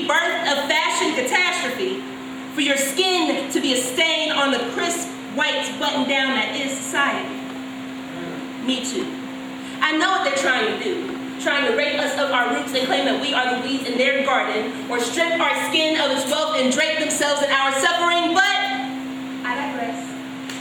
birth of fashion catastrophe, for your skin to be a stain on the crisp white button down that is society. Me too. I know what they're trying to do, trying to rape us of our roots and claim that we are the weeds in their garden, or strip our skin of its wealth and drape themselves in our suffering, but I digress.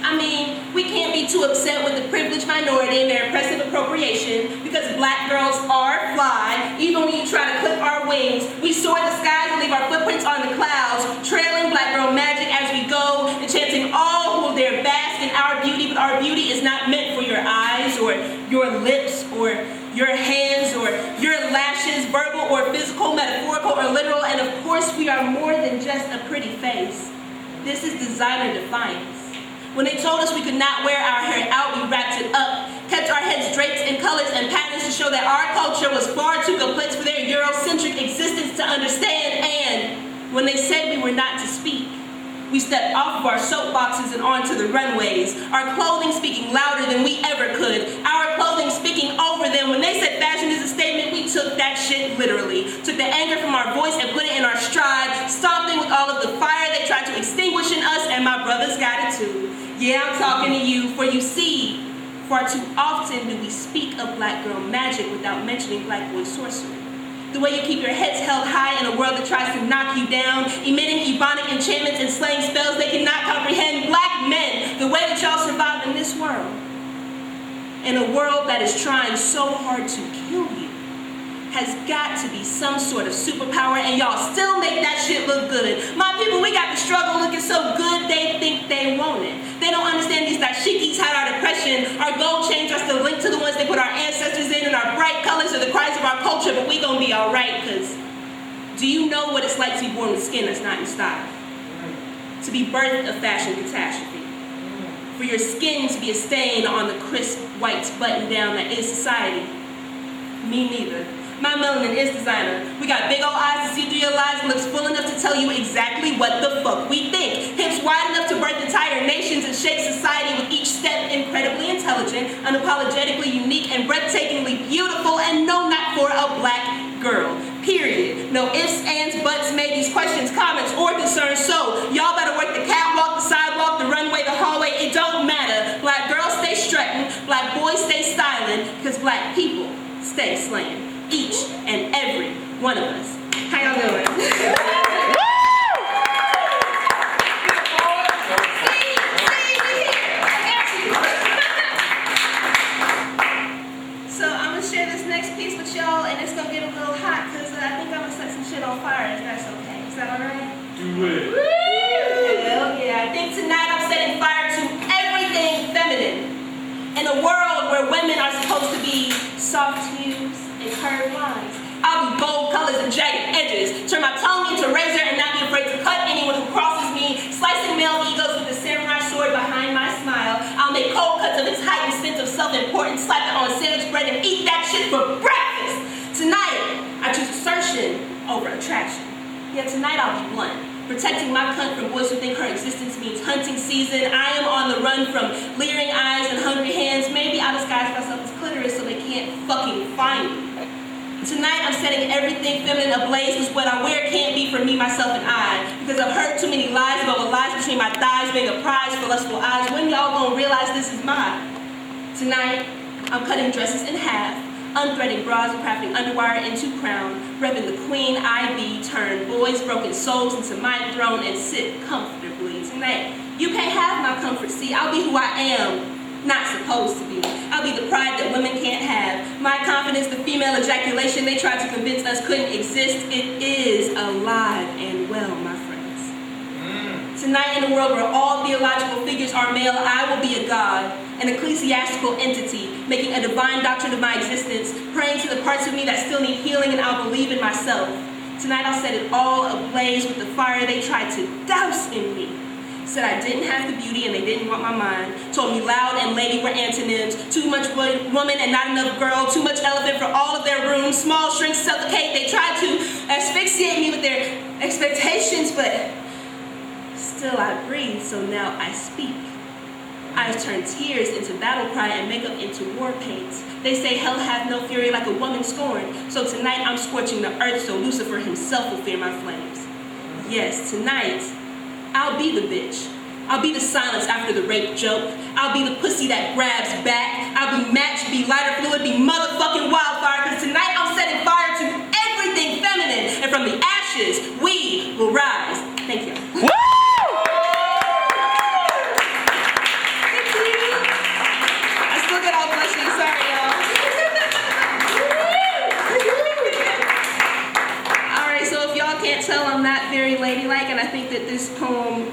I mean, we can't be too upset with the privileged minority and their oppressive appropriation, because black girls are fly. Even when you try to clip our wings, we soar the skies and leave our footprints on the clouds, trailing black girl magic as we go, and chanting all who will dare bask in our beauty, but our beauty is not meant for your eyes, or your lips, or your hands, or your lashes, verbal or physical, metaphorical or literal, and of course we are more than just a pretty face. This is designer defiance. When they told us we could not wear our hair out, we wrapped it up, kept our heads draped in colors and patterns to show that our culture was far too complex for their Eurocentric existence to understand, and when they said we were not to speak, we stepped off of our soapboxes and onto the runways, our clothing speaking louder than we ever could, our clothing speaking over them. When they said fashion is a statement, we took that shit literally, took the anger from our voice and put it in our stride, stomping with all of the fire they tried to extinguish in us, and my brothers got it too. Yeah, I'm talking to you, for you see, far too often do we speak of black girl magic without mentioning black boy sorcery. The way you keep your heads held high in a world that tries to knock you down, emitting ebonic enchantments and slaying spells they cannot comprehend. Black men, the way that y'all survive in this world, in a world that is trying so hard to kill you, has got to be some sort of superpower, and y'all still make that shit look good. My people, we got the struggle looking so good they think they want it. They don't understand these dashikis hide our depression. Our gold chains are still linked to the ones they put our ancestors in, and our bright colors are the cries of our culture, but we gonna be alright, because do you know what it's like to be born with skin that's not in style? To be birthed of fashion catastrophe. For your skin to be a stain on the crisp white button down that is society. Me neither. My melanin is designer. We got big old eyes to see through your lies and lips full enough to tell you exactly what the fuck we think. Hips wide enough to birth entire nations and shake society with each step. Incredibly intelligent, unapologetically unique, and breathtakingly beautiful, and no, not for a black girl. Period. No ifs, ands, buts, maybes, questions, comments, or concerns. So y'all better work the catwalk, the sidewalk, the runway, the hallway. It don't matter. Black girls stay strutting, black boys stay styling, because black people stay slaying. Each and every one of us. How y'all doing? So I'm gonna share this next piece with y'all, and it's gonna get a little hot because I think I'm gonna set some shit on fire. If that's okay. Is that alright? Do it. Woo! Hell yeah! I think tonight I'm setting fire to everything feminine. In a world where women are supposed to be soft hues and curved lines, I'll be bold colors and jagged edges, turn my tongue into razor and not be afraid to cut anyone who crosses me, slicing male egos with the samurai sword behind my smile. I'll make cold cuts of its heightened sense of self-importance, slap it on sandwich bread and eat that shit for breakfast. Tonight, I choose assertion over attraction. Yeah, tonight I'll be blunt. Protecting my cunt from boys who think her existence means hunting season. I am on the run from leering eyes and hungry hands. Maybe I'll disguise myself as clitoris so they can't fucking find me. Tonight I'm setting everything feminine ablaze, because what I wear can't be for me, myself, and I. Because I've heard too many lies about what lies between my thighs being a prize for lustful eyes. When y'all gonna realize this is mine? Tonight I'm cutting dresses in half, unthreading bras and crafting underwire into crown, repping the queen IV, turn boys' broken souls into my throne and sit comfortably. Tonight, you can't have my comfort, see, I'll be who I am, not supposed to be. I'll be the pride that women can't have. My confidence, the female ejaculation they tried to convince us couldn't exist, it is alive and well, my friends. Tonight, in a world where all theological figures are male, I will be a god, an ecclesiastical entity, making a divine doctrine of my existence, praying to the parts of me that still need healing, and I'll believe in myself. Tonight I'll set it all ablaze with the fire they tried to douse in me. Said I didn't have the beauty and they didn't want my mind. Told me loud and lady were antonyms. Too much woman and not enough girl. Too much elephant for all of their rooms. Small shrinks suffocate. They tried to asphyxiate me with their expectations, but still I breathe, so now I speak. I have turned tears into battle cry and makeup into war paint. They say hell hath no fury like a woman scorned. So tonight I'm scorching the earth so Lucifer himself will fear my flames. Yes, tonight I'll be the bitch. I'll be the silence after the rape joke. I'll be the pussy that grabs back. I'll be match, be lighter fluid, be motherfucking wildfire. Because tonight I'm setting fire to everything feminine. And from the ashes, we will rise. Thank you. Woo! Tell I'm not very ladylike, and I think that this poem,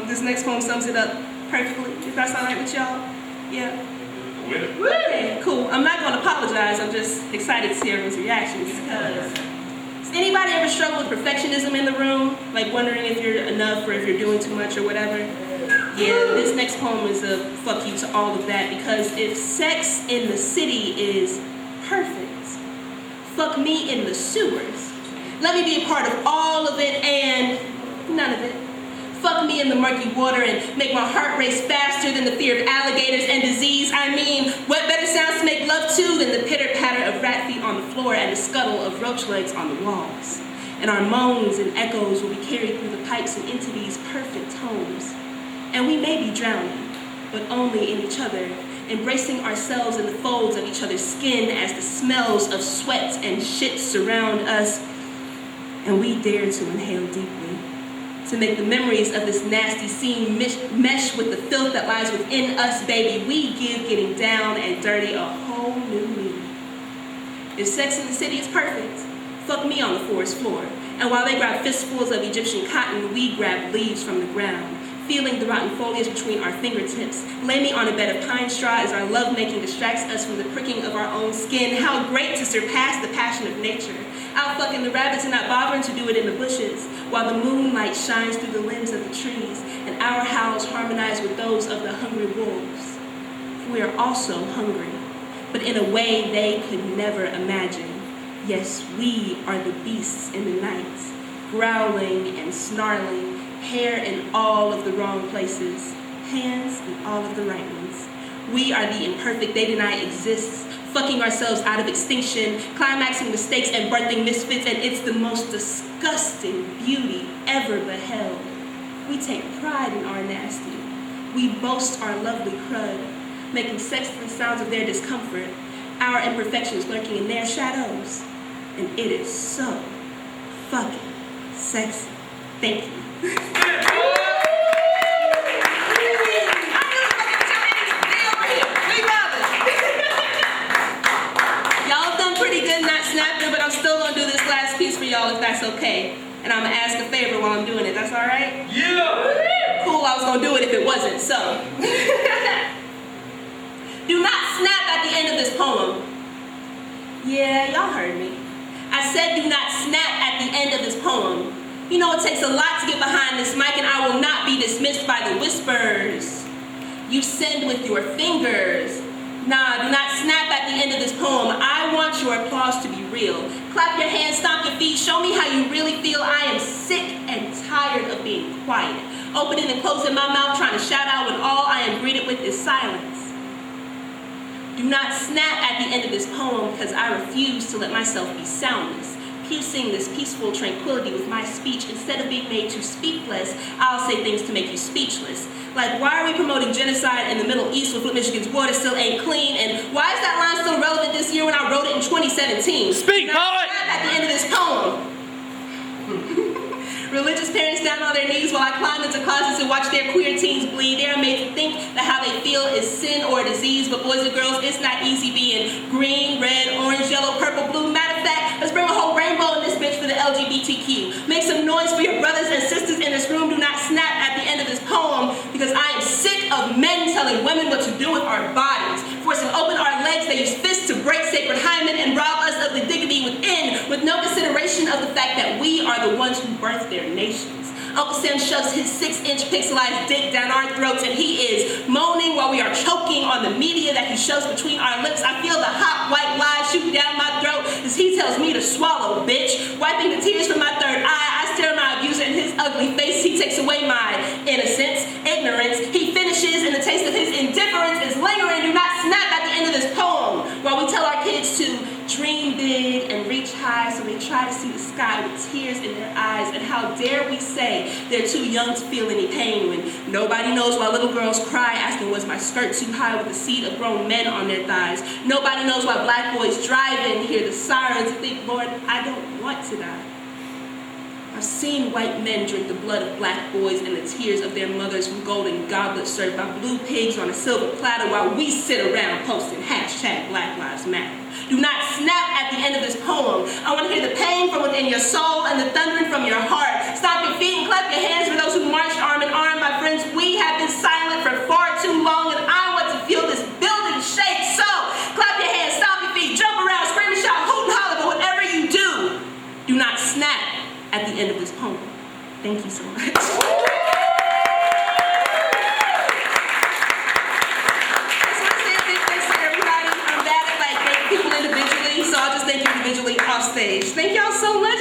this next poem sums it up perfectly. If that sound right with y'all? Yeah? Okay, cool. I'm not going to apologize. I'm just excited to see everyone's reactions. Because does anybody ever struggle with perfectionism in the room? Like wondering if you're enough or if you're doing too much or whatever? Yeah, this next poem is a fuck you to all of that, because if sex in the city is perfect, fuck me in the sewers. Let me be a part of all of it and none of it. Fuck me in the murky water and make my heart race faster than the fear of alligators and disease. I mean, what better sounds to make love to than the pitter-patter of rat feet on the floor and the scuttle of roach legs on the walls? And our moans and echoes will be carried through the pipes and into these perfect homes. And we may be drowning, but only in each other, embracing ourselves in the folds of each other's skin as the smells of sweat and shit surround us. And we dare to inhale deeply, to make the memories of this nasty scene mesh with the filth that lies within us, baby. We give getting down and dirty a whole new meaning. If sex in the city is perfect, fuck me on the forest floor. And while they grab fistfuls of Egyptian cotton, we grab leaves from the ground, feeling the rotten foliage between our fingertips. Lay me on a bed of pine straw as our lovemaking distracts us from the pricking of our own skin. How great to surpass the passion of nature. Out fucking the rabbits and not bothering to do it in the bushes, while the moonlight shines through the limbs of the trees, and our howls harmonize with those of the hungry wolves. We are also hungry, but in a way they could never imagine. Yes, we are the beasts in the night, growling and snarling, hair in all of the wrong places, hands in all of the right ones. We are the imperfect they deny exists, fucking ourselves out of extinction, climaxing mistakes and birthing misfits, and it's the most disgusting beauty ever beheld. We take pride in our nasty. We boast our lovely crud, making sex the sounds of their discomfort, our imperfections lurking in their shadows. And it is so fucking sexy. Thank you. Y'all, if that's okay. And I'm gonna ask a favor while I'm doing it. That's all right? Yeah! Cool, I was gonna do it if it wasn't, so. Do not snap at the end of this poem. Yeah, y'all heard me. I said do not snap at the end of this poem. You know, it takes a lot to get behind this mic, and I will not be dismissed by the whispers. You send with your fingers. Nah, do not snap at the end of this poem. I want your applause to be real. Clap your hands, stomp your feet, show me how you really feel. I am sick and tired of being quiet. Opening and closing my mouth, trying to shout out when all I am greeted with is silence. Do not snap at the end of this poem, because I refuse to let myself be soundless. Piercing this peaceful tranquility with my speech, instead of being made to speak less, I'll say things to make you speechless. Like, why are we promoting genocide in the Middle East when Michigan's water still ain't clean? And why is that line still relevant this year when I wrote it in 2017? Speak, poet! At the end of this poem. Religious parents down on their knees while I climb into closets and watch their queer teens bleed. They are made to think that how they feel is sin or a disease, but boys and girls, it's not easy being green, red, orange, yellow, purple, blue. Matter of fact, let's bring a whole rainbow in this bitch for the LGBTQ. Make some noise for your brothers and sisters in this room. Do not snap at the end of this poem, because I am sick of men telling women what to do with our bodies, forcing open our legs. They use fists to break sacred hymen and rob us of the dignity within, with no consideration of the fact that we are the ones who birthed their nations. Uncle Sam shoves his 6-inch pixelized dick down our throats, and he is moaning while we are choking on the media that he shoves between our lips. I feel the hot white lies shooting down my throat as he tells me to swallow, bitch. Wiping the tears from my third eye, I stare my abuser in his ugly face. He takes away my innocence, ignorance. He finishes in the taste of his indifference. tears in their eyes, and how dare we say they're too young to feel any pain when nobody knows why little girls cry asking, was my skirt too high, with the seed of grown men on their thighs. Nobody knows why black boys drive in, hear the sirens, and think, Lord, I don't want to die. I've seen white men drink the blood of black boys and the tears of their mothers from golden goblets served by blue pigs on a silver platter while we sit around posting hashtag Black Lives Matter. Do not snap at the end of this poem. I want to hear the pain from within your soul and the thundering from your heart. Stomp your feet and clap your hands for those who marched arm in arm. My friends, we have been silent for far too long, and I want to feel this building shake. So, clap your hands, stomp your feet, jump around, scream and shout, hoot and holler, but whatever you do not snap at the end of this poem. Thank you so much. So I'll just thank you individually off stage. Thank y'all so much.